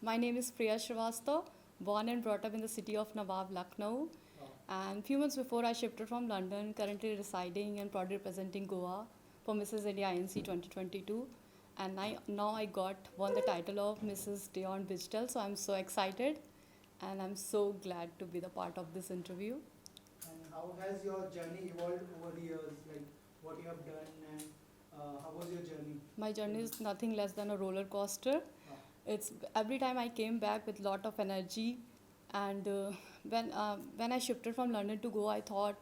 My name is Priya Srivastav, born and brought up in the city of Nawab, Lucknow. And few months before, I shifted from London, currently residing and proudly representing Goa for Mrs. India INC 2022. And now I won the title of Mrs. Dion Digital, so I'm so excited and I'm so glad to be the part of this interview. And how has your journey evolved over the years? Like what you have done and how was your journey? My journey is nothing less than a roller coaster. Ah. It's every time I came back with lot of energy, and when I shifted from London to Goa, I thought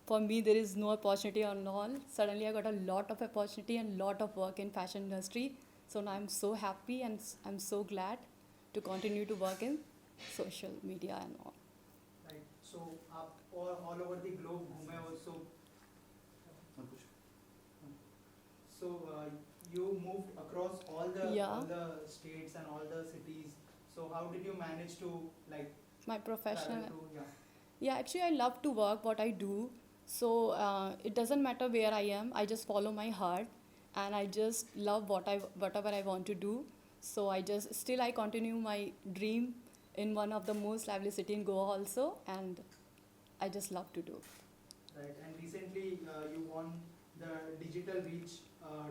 for me there is no opportunity on all. Suddenly I got a lot of opportunity and lot of work in fashion industry. So now I'm so happy and I'm so glad to continue to work in social media and all. Right. So all over the globe घूमे हो so you moved across all the states and all the cities. So how did you manage to like My professional. travel to Yeah, actually, I love to work what I do. So it doesn't matter where I am. I just follow my heart, and I just love whatever I want to do. So I continue my dream in one of the most lively city in Goa also, and I just love to do. right? And recently you won the Digital Reach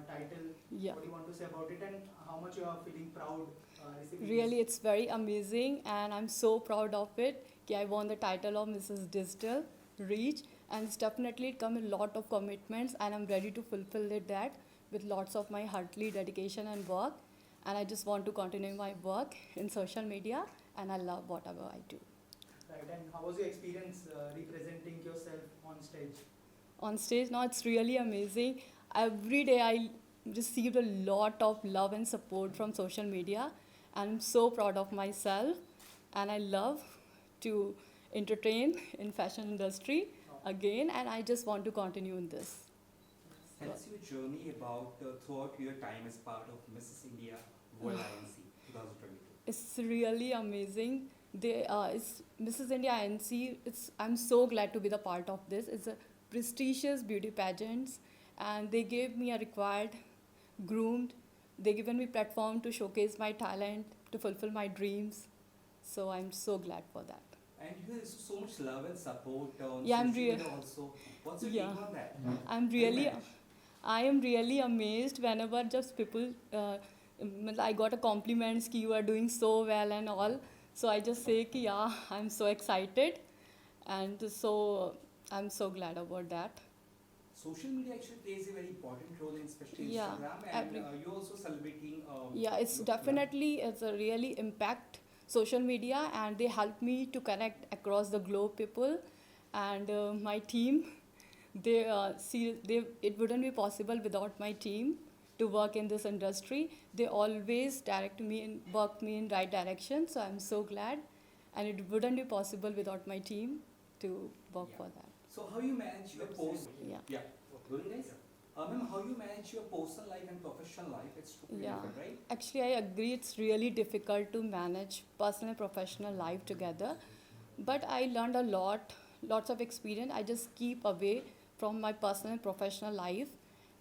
title. Yeah. What do you want to say about it and how much you are feeling proud receiving Really, this? it's very amazing, and I'm so proud of it. I won the title of Mrs. Digital Reach, and it's definitely come with a lot of commitments, and I'm ready to fulfill that with lots of my heartly dedication and work. And I just want to continue my work in social media, and I love whatever I do. Right. And how was your experience representing yourself on stage? On stage now, it's really amazing. Every day I received a lot of love and support from social media. I'm so proud of myself, and I love to entertain in fashion industry again, and I just want to continue in this. Tell us your journey about throughout your time as part of Mrs. India World INC 2022. It's really amazing. It's Mrs. India INC. I'm so glad to be the part of this. It's a prestigious beauty pageants, and they gave me a required, groomed. They given me platform to showcase my talent, to fulfill my dreams. So I'm so glad for that. And you have so much love and support on Yeah, I'm social real. media also. What's your Yeah. take on that? I'm really, I am really amazed whenever just people, I got a compliments कि you are doing so well and all. So I just say कि yeah, I'm so excited, and so I'm so glad about that. Social media actually plays a very important role in especially Yeah, Instagram, and every- you're also celebrating. Yeah, it's a really impact social media, and they help me to connect across the globe people, and my team. It wouldn't be possible without my team to work in this industry. They always direct me and work me in right direction. So I'm so glad, and it wouldn't be possible without my team to work Yeah. for that. So how you manage your post? Yeah. Yeah. Going guys. Ma'am, how you manage your personal life and professional life? It's totally Yeah. different, right? Actually, I agree it's really difficult to manage personal and professional life together. But I learned a lots of experience. I just keep away from my personal and professional life,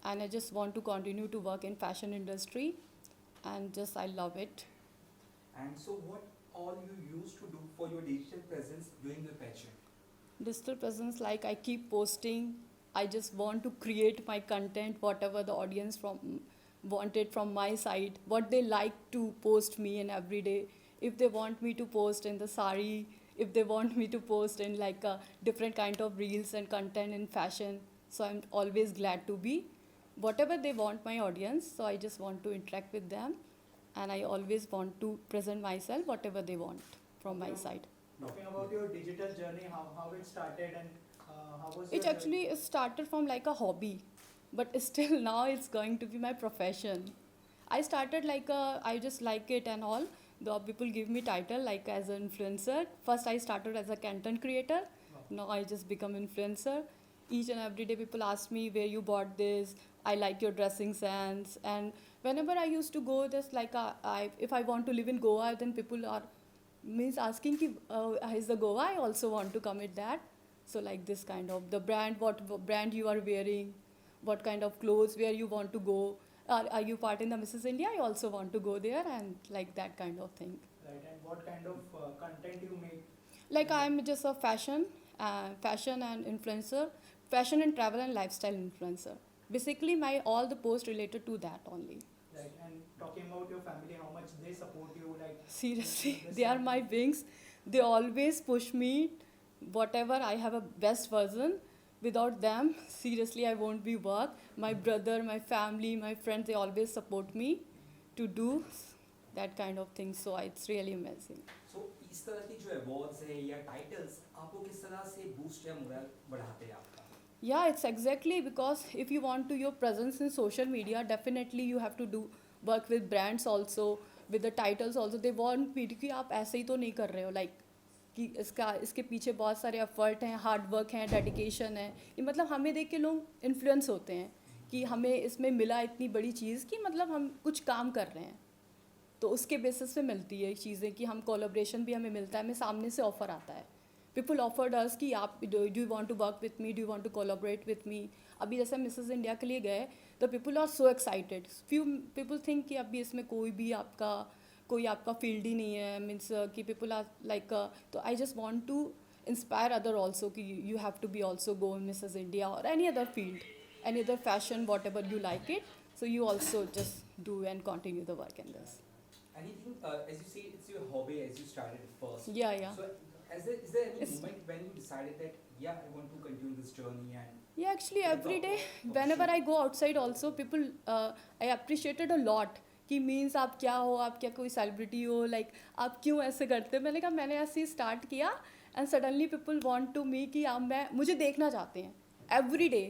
and I just want to continue to work in fashion industry, and just I love it. And so what all you used to do for your digital presence during the pageant? Digital presence, like I keep posting. I just want to create my content, whatever the audience from wanted from my side, what they like to post me in every day. If they want me to post in the sari, if they want me to post in like a different kind of reels and content in fashion, so I'm always glad to be whatever they want my audience. So I just want to interact with them, and I always want to present myself whatever they want from my side. Talking about your digital journey, how it started and how was your It actually started from like a hobby, but still now it's going to be my profession. I started I just like it and all. The people give me title like as an influencer. First I started as a content creator. Now I just become influencer. Each and every day people ask me where you bought this. I like your dressing sense. And whenever I used to go, just like if I want to live in Goa, then people are means asking ki, is the Goa? I also want to commit that. So like this kind of the brand, what brand you are wearing, what kind of clothes, where you want to go. are you part in the Mrs. India? I also want to go there, and like that kind of thing. Right, and what kind of content you make? Like I'm just a fashion and influencer, fashion and travel and lifestyle influencer. Basically, my all the posts related to that only. Right, and talking about your family, how much they support you, like Seriously, this they are time? my wings. They always push me. Whatever I have a best version. Without them, seriously, I won't be work. My brother, my family, my friends, they always support me to do that kind of thing. So it's really amazing. So इस तरह की जो awards है या titles आपको किस तरह से boost या morale बढ़ाते हैं आपका? Yeah, it's exactly because if you want to your presence in social media, definitely you have to do work with brands also, with the titles also. They want me कि आप ऐसे ही तो नहीं कर रहे हो like कि इसके पीछे बहुत सारे एफर्ट हैं, हार्ड वर्क हैं, डेडिकेशन है. ये मतलब हमें देख के लोग इन्फ्लुएंस होते हैं कि हमें इसमें मिला इतनी बड़ी चीज़ कि मतलब हम कुछ काम कर रहे हैं. तो उसके बेसिस पे मिलती है चीज़ें कि हम कोलैबोरेशन भी हमें मिलता है, हमें सामने से ऑफ़र आता है. पीपल ऑफर्ड अस कि आप do you want to work with me, do you want to collaborate with me. अभी जैसे मिसेस इंडिया के लिए गए तो people are so excited. Few people think कि अभी इसमें कोई आपका फील्ड ही नहीं है, मीन्स कि पीपल आर लाइक. तो I just want to inspire other also कि you have to be also go in Mrs India और any other field, any other fashion, whatever you like it. So you also just do and continue the work in this. Anything, as you say, it's your hobby as you started first. Yeah. So is there any It's- moment when you decided that, yeah, I want to continue this journey and Yeah, actually Like every day a whenever I option. go outside also people I appreciated a lot कि means आप क्या हो, आप क्या कोई celebrity हो, like आप क्यों ऐसे करते हो. मैंने कहा मैंने ऐसे ही स्टार्ट किया and suddenly people want to me कि आप मुझे देखना चाहते हैं एवरी डे.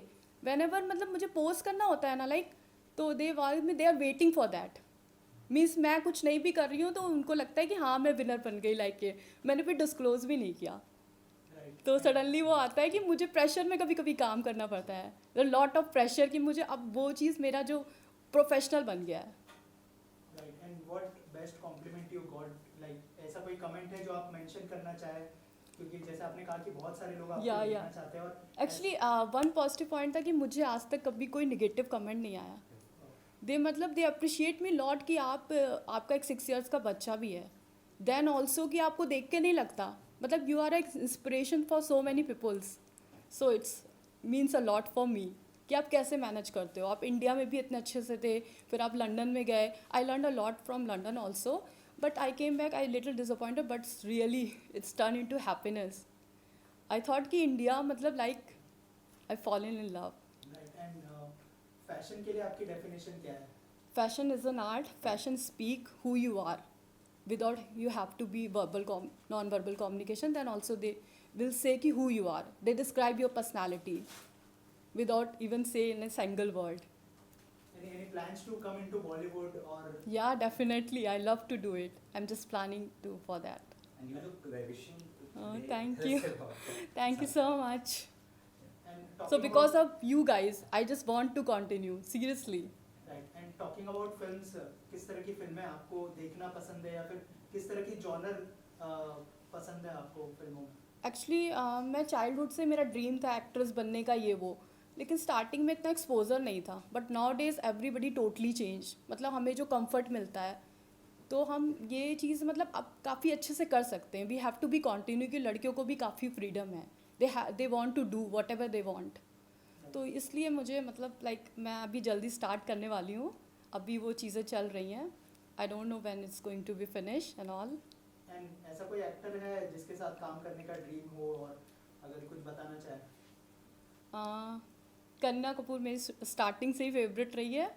व्हेनेवर मतलब मुझे पोस्ट करना होता है ना लाइक, तो they are waiting for that. Means मैं कुछ नहीं भी कर रही हूँ तो उनको लगता है कि हाँ मैं विनर बन गई लाइक के. मैंने फिर डिस्क्लोज भी नहीं किया. Right. तो सडनली वो आता है कि मुझे प्रेशर में कभी कभी काम करना पड़ता है, लॉट ऑफ प्रेशर कि मुझे अब वो चीज़ मेरा जो प्रोफेशनल बन गया है. Right, and what best compliment you got? Like ऐसा कोई comment है जो आप mention करना चाहे? क्योंकि जैसे आपने कहा कि बहुत सारे लोग आपको Yeah. देखना चाहते हैं और एक्चुअली वन पॉजिटिव पॉइंट था कि मुझे आज तक कभी कोई निगेटिव कमेंट नहीं आया. दे अप्रिशिएट मी लॉट कि आपका एक 6 years का बच्चा भी है. देन ऑल्सो कि आपको देख के नहीं लगता, मतलब यू आर एक inspiration for so many peoples. So it's means a lot for me कि आप कैसे मैनेज करते हो. आप इंडिया में भी इतने अच्छे से थे, फिर आप लंदन में गए. I learn a lot from London also, but I came back I little disappointed, but really it's turn in to happiness. I thought कि इंडिया मतलब like I fall in love. Right, and fashion के लिए आपकी definition क्या है? Fashion is an art. Fashion speak who you are. Without you have to be non-verbal communication. Then also they will say ki who you are. They describe your personality without even say in a single word. Any plans to come into Bollywood or? Yeah, definitely. I love to do it. I'm just planning to for that. and you look ravishing Oh, today. thank Tell you. us about that. Thank you so much. And So talking because about, of you guys, I just want to continue. Seriously. right, and talking about films, किस तरह की फिल्में आपको देखना पसंद है या फिर किस तरह की जॉनर पसंद है आपको फिल्मों में? एक्चुअली मैं चाइल्डहुड से मेरा ड्रीम था एक्ट्रेस बनने का ये वो, लेकिन स्टार्टिंग में इतना एक्सपोजर नहीं था. But now days everybody totally change. मतलब हमें जो कंफर्ट मिलता है तो हम ये चीज़ मतलब अब काफ़ी अच्छे से कर सकते हैं. We have to be continue कि लड़कियों को भी काफ़ी फ्रीडम है. They want to do whatever they want. तो इसलिए मुझे मतलब लाइक मैं अभी जल्दी स्टार्ट करने वाली हूँ. अभी वो चीज़ें चल रही हैं. I don't know when it's going to be finish and all. एंड ऐसा कोई एक्टर है जिसके साथ काम करने का ड्रीम हो और अगर कुछ बताना चाहे? करीना कपूर मेरी स्टार्टिंग से ही फेवरेट रही है.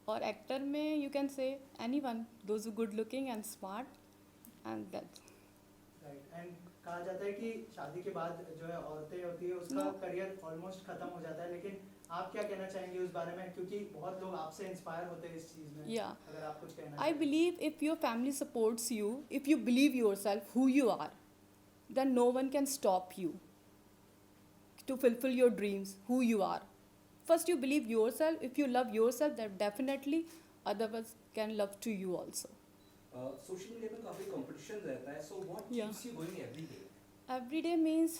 और एक्टर में you can say anyone, those good looking and smart and that's. Right, and कहा जाता है कि शादी के बाद जो है औरतें होती है उसका No. करियर ऑलमोस्ट खत्म हो जाता है, लेकिन आप क्या कहना चाहेंगे उस बारे में? क्योंकि बहुत लोग आपसे इंस्पायर होते हैं इस चीज़ में. Yeah. अगर आप कुछ कहना I चाहें. believe if your family supports you, if you believe yourself who you are, then no one can stop you to fulfill your dreams, who you are. First you believe yourself. If you love yourself, then definitely others can love to you also. Social media में काफी competition रहता है, so what Yeah. Keeps you going every day? Every day means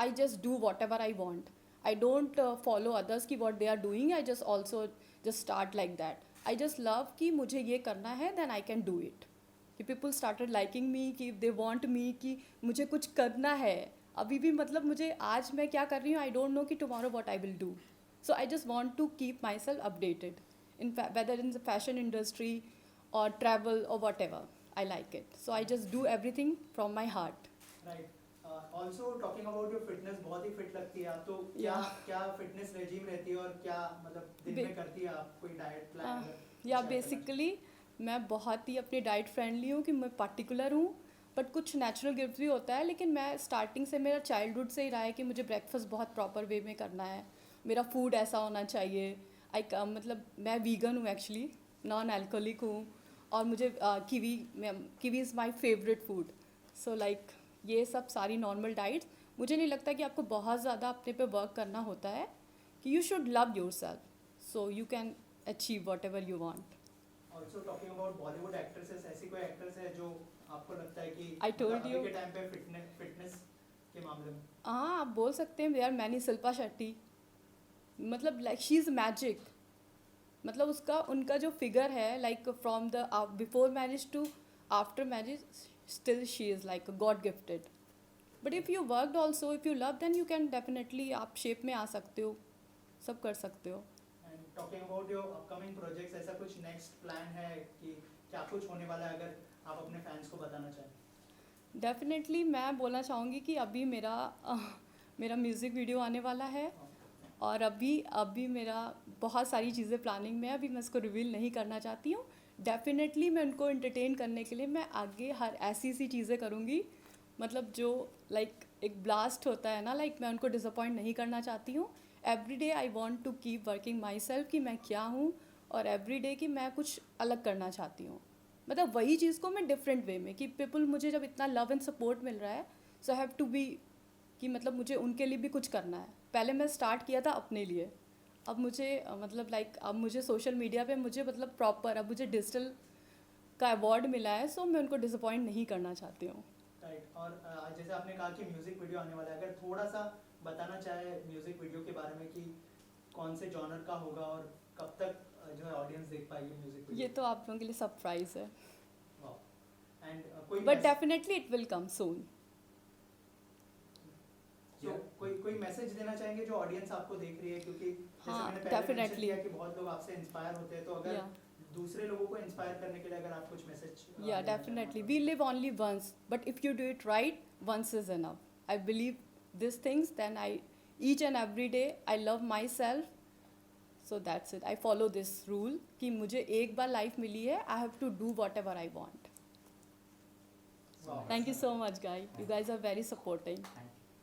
I just do whatever I want. I don't follow others ki what they are doing. I just also just start like that. I just love कि मुझे ये करना है, then I can do it. कि people started liking me, कि they want me, कि मुझे कुछ करना है अभी भी. मतलब मुझे आज मैं क्या कर रही हूँ, आई डोंट नो कि tomorrow what I will do. So I just want to keep myself updated in whether in the fashion industry or travel or whatever. I like it. So I just do everything from my heart. Right. Also talking about your fitness, बहुत ही fit लगती है आप. तो क्या fitness regime रहती है और क्या मतलब दिन में करती है आप, कोई diet plan? या बेसिकली मैं बहुत ही अपनी डाइट फ्रेंडली हूँ, कि मैं पर्टिकुलर हूँ, बट कुछ नेचुरल गिफ्ट भी होता है. लेकिन मैं स्टार्टिंग से, मेरा चाइल्डहुड से ही रहा है कि मुझे ब्रेकफास्ट बहुत प्रॉपर वे में करना है, मेरा फूड ऐसा होना चाहिए. मतलब मैं वीगन हूँ एक्चुअली, नॉन अल्कोहलिक हूँ, और मुझे kiwi is my favourite food. So like ये सब सारी नॉर्मल डाइट्स. मुझे नहीं लगता कि आपको बहुत ज़्यादा अपने पे वर्क करना होता है, कि you should love your self, so you can achieve what ever you want. Also talking about Bollywood actresses, ऐसी कोई एक्ट्रेस है जो आपको लगता है कि I told you. अभी के टाइम पे फिटनेस के मामले में? हाँ, आप बोल सकते हैं. There many. शिल्पा शेट्टी, मतलब लाइक शी इज़ मैजिक. मतलब उनका जो फिगर है, like from the before marriage to after marriage, still she is like god gifted. But if you worked also, if you love, then you can definitely, आप shape में आ सकते हो, सब कर सकते हो. Talking about your upcoming projects, ऐसा कुछ नेक्स्ट प्लान है कि क्या कुछ होने वाला है, अगर आप अपने फैंस को बताना चाहें? डेफिनेटली मैं बोलना चाहूँगी कि अभी मेरा म्यूज़िक वीडियो आने वाला है, और अभी मेरा बहुत सारी चीज़ें प्लानिंग में है. अभी मैं इसको रिवील नहीं करना चाहती हूँ. डेफिनेटली मैं उनको एंटरटेन करने के लिए मैं आगे हर ऐसी चीज़ें करूँगी, मतलब जो लाइक एक ब्लास्ट होता है ना, लाइक मैं उनको डिसअपॉइंट नहीं करना चाहती हूँ. Every day I want to keep working myself, कि मैं क्या हूँ, और एवरी डे कि मैं कुछ अलग करना चाहती हूँ. मतलब वही चीज़ को मैं डिफरेंट वे में, कि पीपल, मुझे जब इतना लव एंड सपोर्ट मिल रहा है, सो आई हैव टू बी, कि मतलब मुझे उनके लिए भी कुछ करना है. पहले मैं स्टार्ट किया था अपने लिए, अब मुझे मतलब लाइक अब मुझे सोशल मीडिया पे मुझे मतलब प्रॉपर, अब मुझे डिजिटल का अवार्ड मिला है, सो मैं उनको डिसअपॉइंट नहीं करना चाहती हूँ. राइट. और जैसे आपने कहा कि म्यूजिक वीडियो आने वाला है, अगर थोड़ा सा बताना चाहे म्यूजिक वीडियो के बारे में, कि कौन से जॉनर का होगा और कब तक जो है ऑडियंस देख पाएगी म्यूजिक वीडियो? ये तो आप लोगों के लिए सरप्राइज है, कोई but definitely it will come soon. कोई मैसेज देना चाहेंगे जो ऑडियंस आपको देख रही है, क्योंकि जैसे हाँ, मैंने पहले मेंशन definitely. किया कि बहुत लोग आपसे इंस्पायर होते हैं, तो अगर Yeah. दूसरे लोगों को इंस्पायर करने के लिए अगर आप कुछ message? Yeah, definitely. We live only once, but if you do it right, once is enough. I believe these things, then each and every day, I love myself. So that's it. I follow this rule कि मुझे एक बार life मिली है, I have to do whatever I want. Wow. Thank you so much, guys. You guys are very supporting. Thank you.